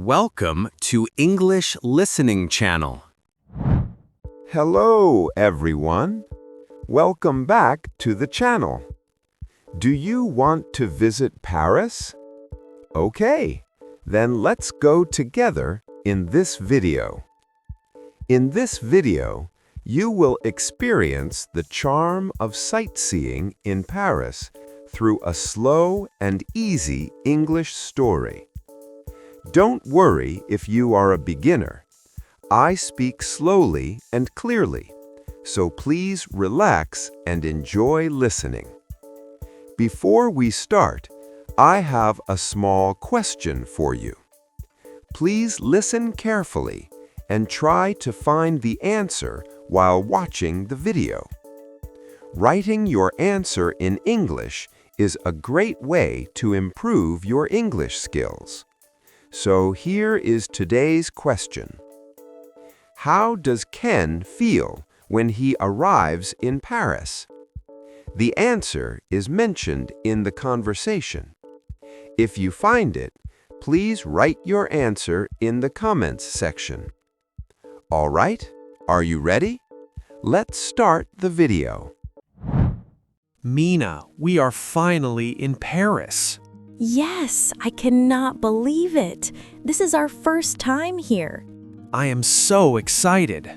Welcome to English Listening Channel. Hello, everyone. Welcome back to the channel. Do you want to visit Paris? Okay, then let's go together in this video. In this video, you will experience the charm of sightseeing in Paris through a slow and easy English story. Don't worry if you are a beginner. I speak slowly and clearly, so please relax and enjoy listening. Before we start, I have a small question for you. Please listen carefully and try to find the answer while watching the video. Writing your answer in English is a great way to improve your English skills. So here is today's question. How does Ken feel when he arrives in Paris? The answer is mentioned in the conversation. If you find it, please write your answer in the comments section. All right, are you ready? Let's start the video. Mina, we are finally in Paris. Yes, I cannot believe it. This is our first time here. I am so excited.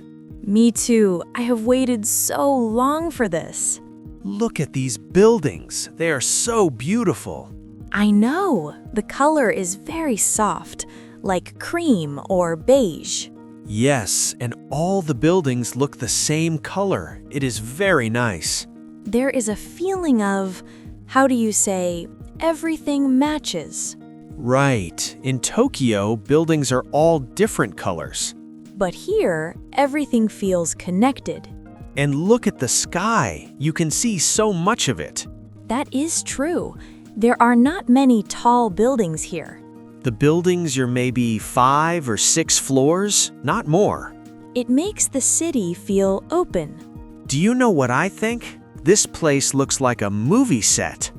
Me too. I have waited so long for this. Look at these buildings. They are so beautiful. I know. The color is very soft, like cream or beige. Yes, and all the buildings look the same color. It is very nice. There is a feeling of, how do you say, everything matches. Right. In Tokyo, buildings are all different colors. But here, everything feels connected. And look at the sky. You can see so much of it. That is true. There are not many tall buildings here. The buildings are maybe 5 or 6 floors, not more. It makes the city feel open. Do you know what I think? This place looks like a movie set.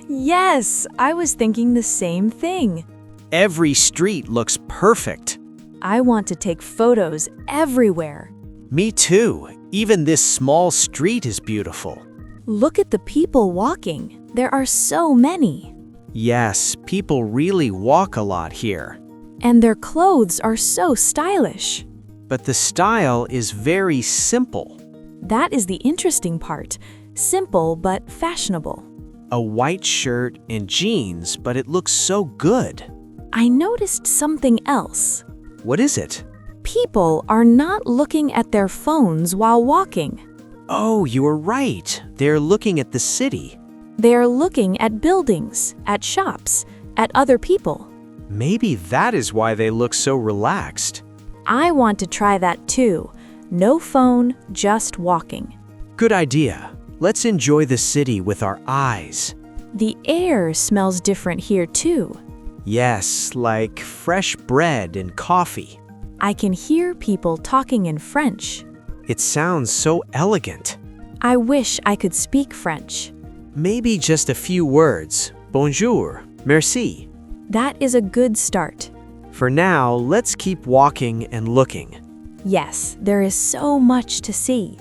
Yes, I was thinking the same thing. Every street looks perfect. I want to take photos everywhere. Me too. Even this small street is beautiful. Look at the people walking. There are so many. Yes, people really walk a lot here. And their clothes are so stylish. But the style is very simple. That is the interesting part. Simple but fashionable. A white shirt and jeans, but it looks so good. I noticed something else. What is it? People are not looking at their phones while walking. Oh, you are right. They're looking at the city. They are looking at buildings, at shops, at other people. Maybe that is why they look so relaxed. I want to try that too. No phone, just walking. Good idea. Let's enjoy the city with our eyes. The air smells different here too. Yes, like fresh bread and coffee. I can hear people talking in French. It sounds so elegant. I wish I could speak French. Maybe just a few words. Bonjour, merci. That is a good start. For now, let's keep walking and looking. Yes, there is so much to see.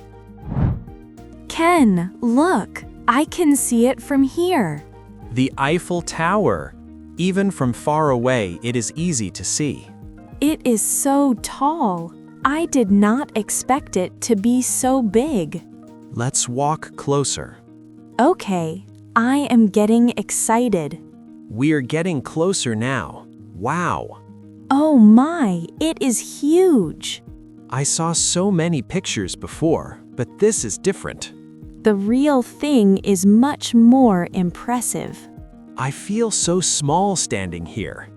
Ken, look. I can see it from here. The Eiffel Tower. Even from far away, it is easy to see. It is so tall. I did not expect it to be so big. Let's walk closer. Okay, I am getting excited. We are getting closer now. Wow. Oh my, it is huge. I saw so many pictures before, but this is different. The real thing is much more impressive. I feel so small standing here.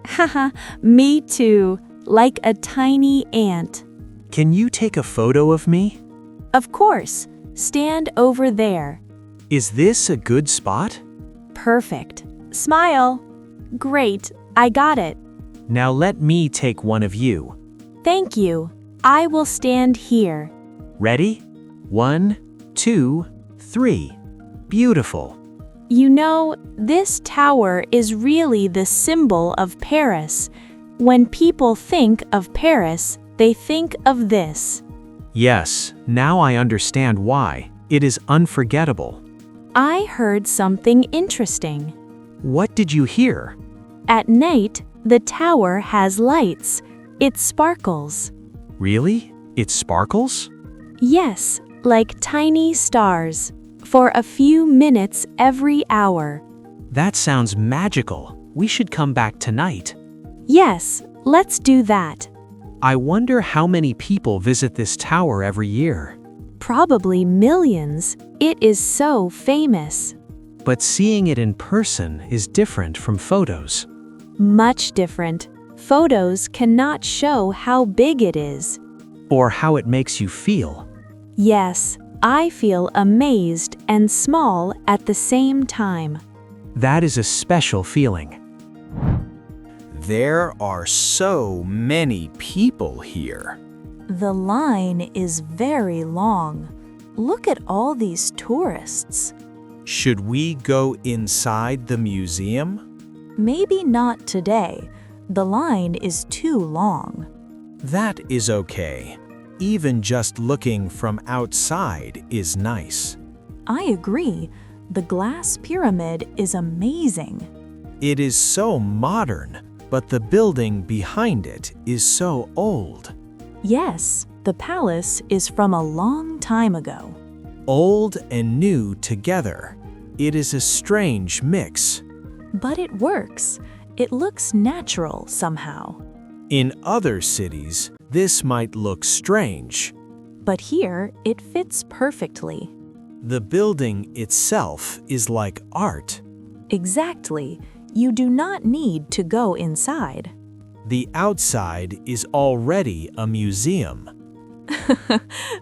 Haha, me too, like a tiny ant. Can you take a photo of me? Of course, stand over there. Is this a good spot? Perfect. Smile. Great, I got it. Now let me take one of you. Thank you. I will stand here. Ready? 1, 2, 3. Beautiful. You know, this tower is really the symbol of Paris. When people think of Paris, they think of this. Yes, now I understand why. It is unforgettable. I heard something interesting. What did you hear? At night, the tower has lights. It sparkles. Really? It sparkles? Yes, like tiny stars, for a few minutes every hour. That sounds magical. We should come back tonight. Yes, let's do that. I wonder how many people visit this tower every year. Probably millions. It is so famous. But seeing it in person is different from photos. Much different. Photos cannot show how big it is. Or how it makes you feel. Yes, I feel amazed and small at the same time. That is a special feeling. There are so many people here. The line is very long. Look at all these tourists. Should we go inside the museum? Maybe not today. The line is too long. That is okay. Even just looking from outside is nice. I agree. The glass pyramid is amazing. It is so modern, but the building behind it is so old. Yes, the palace is from a long time ago. Old and new together. It is a strange mix. But it works. It looks natural somehow. In other cities, this might look strange. But here, it fits perfectly. The building itself is like art. Exactly. You do not need to go inside. The outside is already a museum.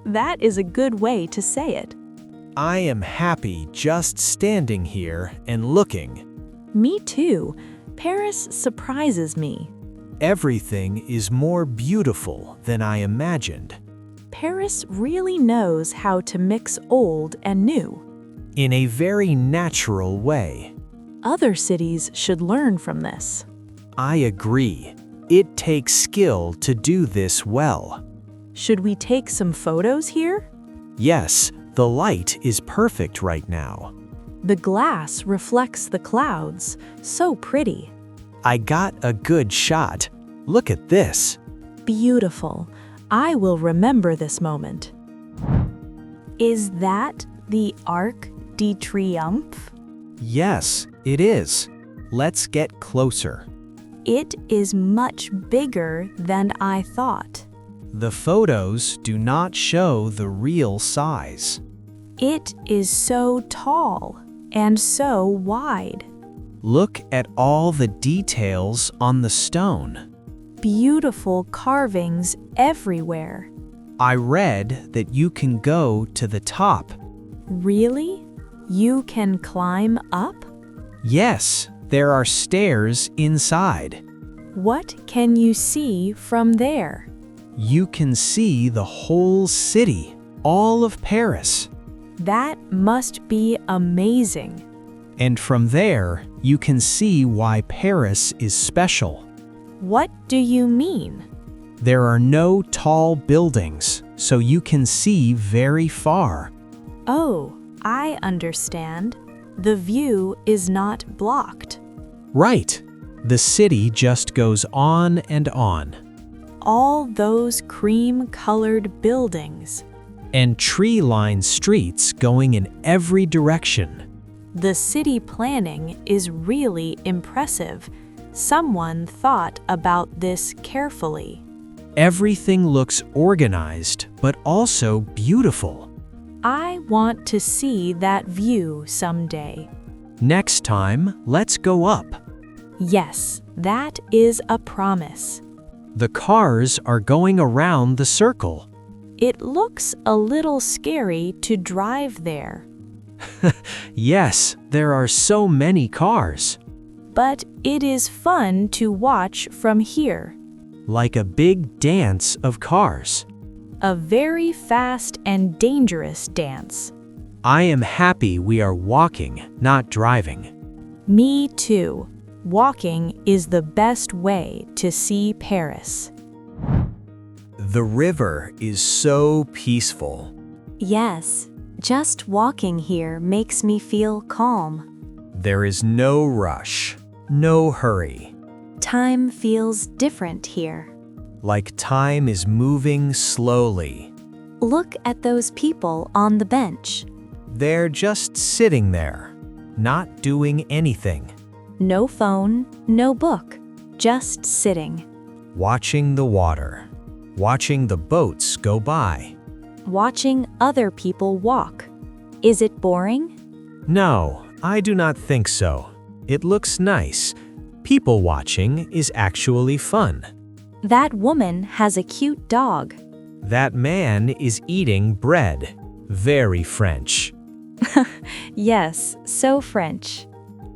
That is a good way to say it. I am happy just standing here and looking. Me too. Paris surprises me. Everything is more beautiful than I imagined. Paris really knows how to mix old and new. In a very natural way. Other cities should learn from this. I agree. It takes skill to do this well. Should we take some photos here? Yes, the light is perfect right now. The glass reflects the clouds. So pretty. I got a good shot. Look at this. Beautiful. I will remember this moment. Is that the Arc de Triomphe? Yes, it is. Let's get closer. It is much bigger than I thought. The photos do not show the real size. It is so tall and so wide. Look at all the details on the stone. Beautiful carvings everywhere. I read that you can go to the top. Really? You can climb up? Yes, there are stairs inside. What can you see from there? You can see the whole city, all of Paris. That must be amazing. And from there, you can see why Paris is special. What do you mean? There are no tall buildings, so you can see very far. Oh, I understand. The view is not blocked. Right. The city just goes on and on. All those cream-colored buildings. And tree-lined streets going in every direction. The city planning is really impressive. Someone thought about this carefully. Everything looks organized, but also beautiful. I want to see that view someday. Next time, let's go up. Yes, that is a promise. The cars are going around the circle. It looks a little scary to drive there. Yes, there are so many cars. But it is fun to watch from here. Like a big dance of cars. A very fast and dangerous dance. I am happy we are walking, not driving. Me too. Walking is the best way to see Paris. The river is so peaceful. Yes, just walking here makes me feel calm. There is no rush, no hurry. Time feels different here. Like time is moving slowly. Look at those people on the bench. They're just sitting there, not doing anything. No phone, no book, just sitting. Watching the water. Watching the boats go by. Watching other people walk. Is it boring? No, I do not think so. It looks nice. People watching is actually fun. That woman has a cute dog. That man is eating bread. Very French. Yes, so French.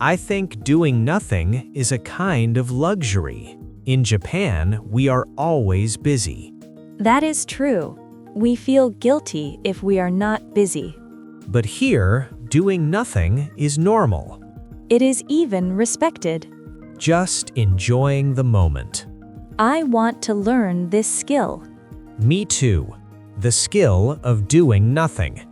I think doing nothing is a kind of luxury. In Japan, we are always busy. That is true. We feel guilty if we are not busy. But here, doing nothing is normal. It is even respected. Just enjoying the moment. I want to learn this skill. Me too. The skill of doing nothing.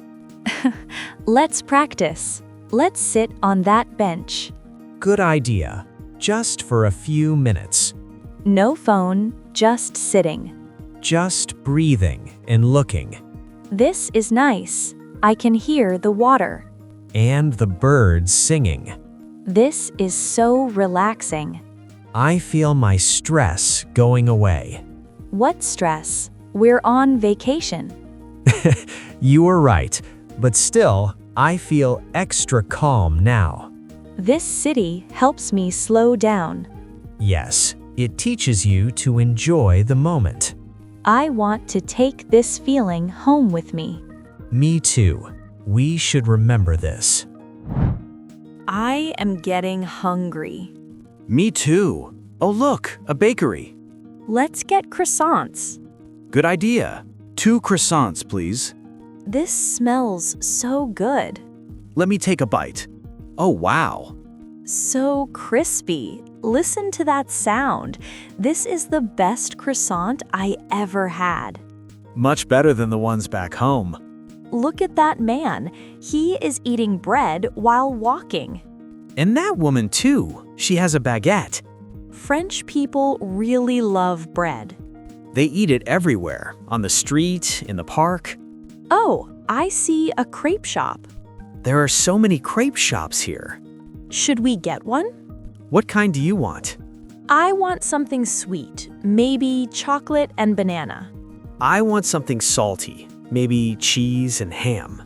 Let's practice. Let's sit on that bench. Good idea. Just for a few minutes. No phone, just sitting. Just breathing and looking. This is nice. I can hear the water. And the birds singing. This is so relaxing. I feel my stress going away. What stress? We're on vacation. You are right, but still, I feel extra calm now. This city helps me slow down. Yes, it teaches you to enjoy the moment. I want to take this feeling home with me. Me too. We should remember this. I am getting hungry. Me too. Oh look, a bakery. Let's get croissants. Good idea. 2 croissants, please. This smells so good. Let me take a bite. Oh wow. So crispy. Listen to that sound. This is the best croissant I ever had. Much better than the ones back home. Look at that man. He is eating bread while walking. And that woman too. She has a baguette. French people really love bread. They eat it everywhere, on the street, in the park. Oh, I see a crepe shop. There are so many crepe shops here. Should we get one? What kind do you want? I want something sweet, maybe chocolate and banana. I want something salty, maybe cheese and ham.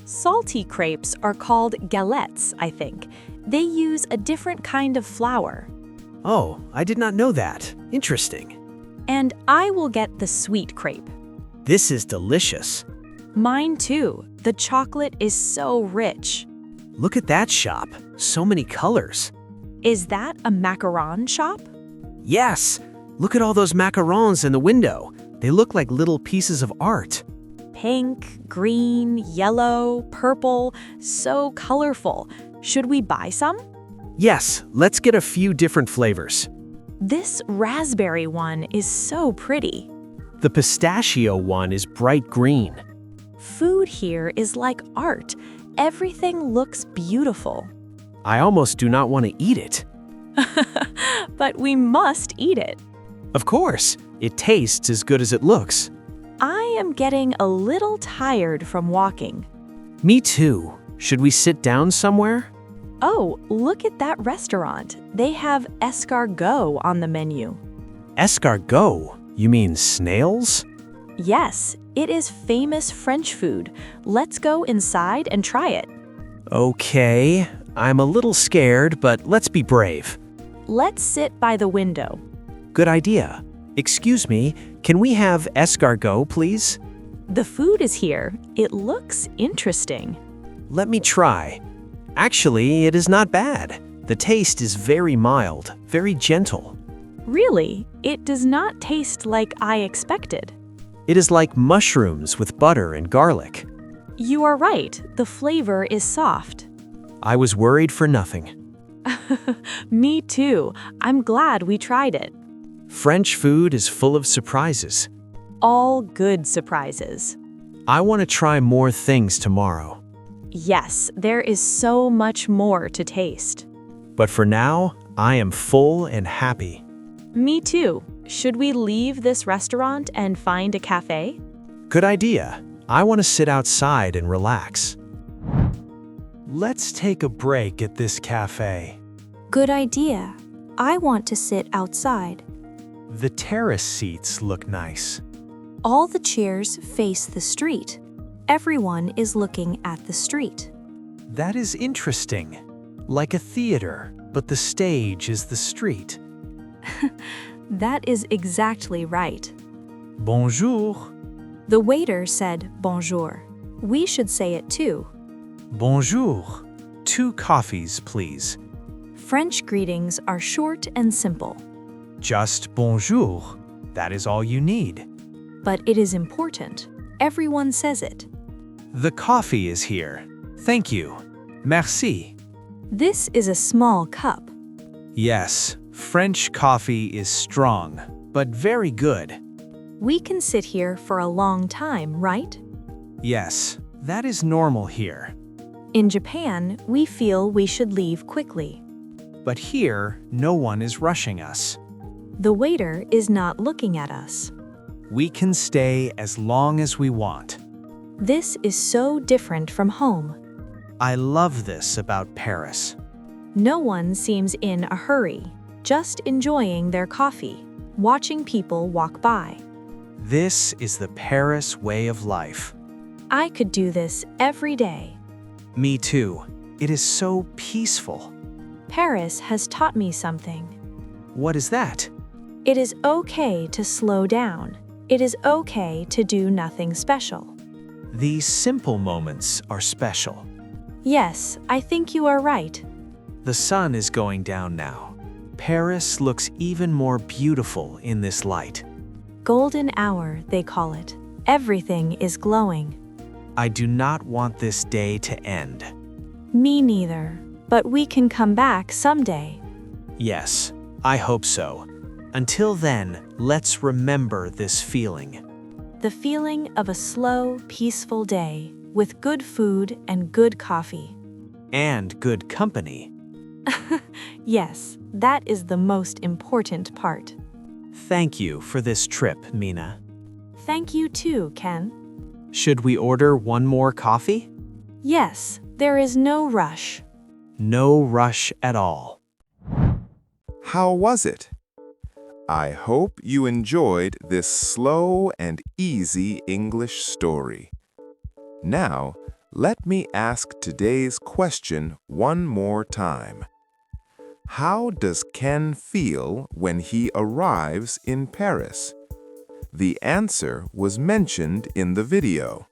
Salty crepes are called galettes, I think. They use a different kind of flour. Oh, I did not know that. Interesting. And I will get the sweet crepe. This is delicious. Mine too. The chocolate is so rich. Look at that shop. So many colors. Is that a macaron shop? Yes. Look at all those macarons in the window. They look like little pieces of art. Pink, green, yellow, purple, so colorful. Should we buy some? Yes, let's get a few different flavors. This raspberry one is so pretty. The pistachio one is bright green. Food here is like art. Everything looks beautiful. I almost do not want to eat it. But we must eat it. Of course, it tastes as good as it looks. I am getting a little tired from walking. Me too. Should we sit down somewhere? Oh, look at that restaurant. They have escargot on the menu. Escargot? You mean snails? Yes, it is famous French food. Let's go inside and try it. Okay, I'm a little scared, but let's be brave. Let's sit by the window. Good idea. Excuse me, can we have escargot, please? The food is here. It looks interesting. Let me try. Actually, it is not bad. The taste is very mild, very gentle. Really, it does not taste like I expected. It is like mushrooms with butter and garlic. You are right. The flavor is soft. I was worried for nothing. Me too. I'm glad we tried it. French food is full of surprises. All good surprises. I want to try more things tomorrow. Yes, there is so much more to taste. But for now, I am full and happy. Me too. Should we leave this restaurant and find a cafe? Good idea. I want to sit outside and relax. Let's take a break at this cafe. Good idea. I want to sit outside. The terrace seats look nice. All the chairs face the street. Everyone is looking at the street. That is interesting. Like a theater, but the stage is the street. That is exactly right. Bonjour. The waiter said bonjour. We should say it too. Bonjour. 2 coffees, please. French greetings are short and simple, Just bonjour. That is all you need. but it is important. Everyone says it. The coffee is here. Thank you. Merci. This is a small cup. Yes, French coffee is strong, but very good. We can sit here for a long time, right? Yes, that is normal here. In Japan, we feel we should leave quickly. But here, no one is rushing us. The waiter is not looking at us. We can stay as long as we want. This is so different from home. I love this about Paris. No one seems in a hurry, just enjoying their coffee, watching people walk by. This is the Paris way of life. I could do this every day. Me too. It is so peaceful. Paris has taught me something. What is that? It is okay to slow down. It is okay to do nothing special. These simple moments are special. Yes, I think you are right. The sun is going down now. Paris looks even more beautiful in this light. Golden hour, they call it. Everything is glowing. I do not want this day to end. Me neither, but we can come back someday. Yes, I hope so. Until then, let's remember this feeling. The feeling of a slow, peaceful day with good food and good coffee. And good company. Yes, that is the most important part. Thank you for this trip, Mina. Thank you too, Ken. Should we order one more coffee? Yes, there is no rush. No rush at all. How was it? I hope you enjoyed this slow and easy English story. Now, let me ask today's question one more time. How does Ken feel when he arrives in Paris? The answer was mentioned in the video.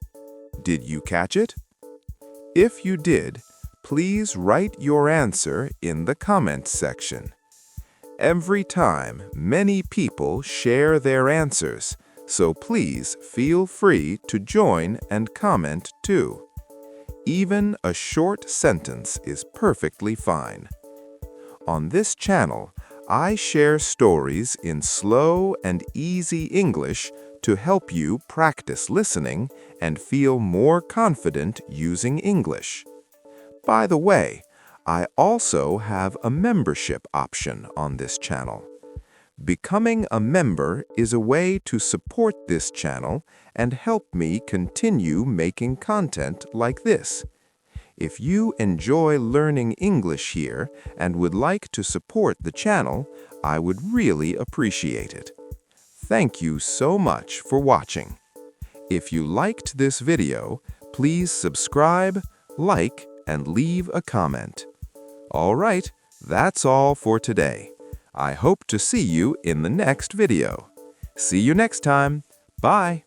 Did you catch it? If you did, please write your answer in the comments section. Every time, many people share their answers, so please feel free to join and comment too. Even a short sentence is perfectly fine. On this channel, I share stories in slow and easy English to help you practice listening and feel more confident using English. By the way, I also have a membership option on this channel. Becoming a member is a way to support this channel and help me continue making content like this. If you enjoy learning English here and would like to support the channel, I would really appreciate it. Thank you so much for watching. If you liked this video, please subscribe, like, and leave a comment. All right, that's all for today. I hope to see you in the next video. See you next time. Bye.